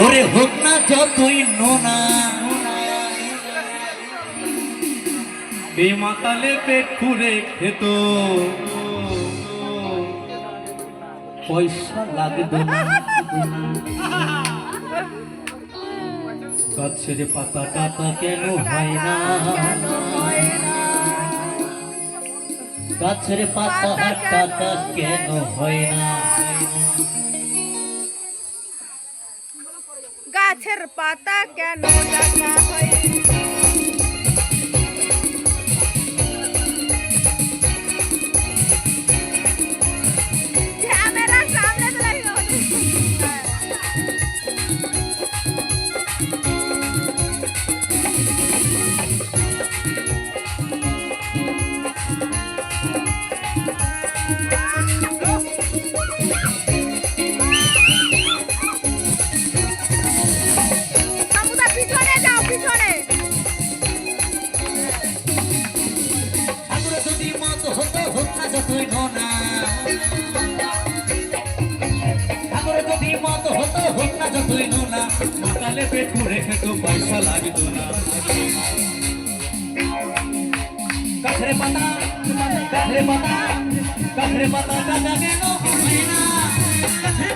ওরে হোক না যতই নোনা বেমাতালে পেট পুরে খেত, পয়সা লাগতো না। গাছের পাতা টাতা কেন হয় না, গাছের পাতা টাতা কেন হয় না, গাছের পাতা কেন ডাকা হয়। ক্যামেরা সামনে তো লাগিয়ে পিছনে যাও, পিছনে। ঠাকুর যদি মত হতো হোক না যতই নোনা, ঠাকুর যদি মত হতো হোক না যতই নোনা, মাতালে পেট পুরে খেত, পয়সা লাগতো না। গাছের পাতা গাছের পাতা গাছের পাতা টাতা কেন হয় না, গাছের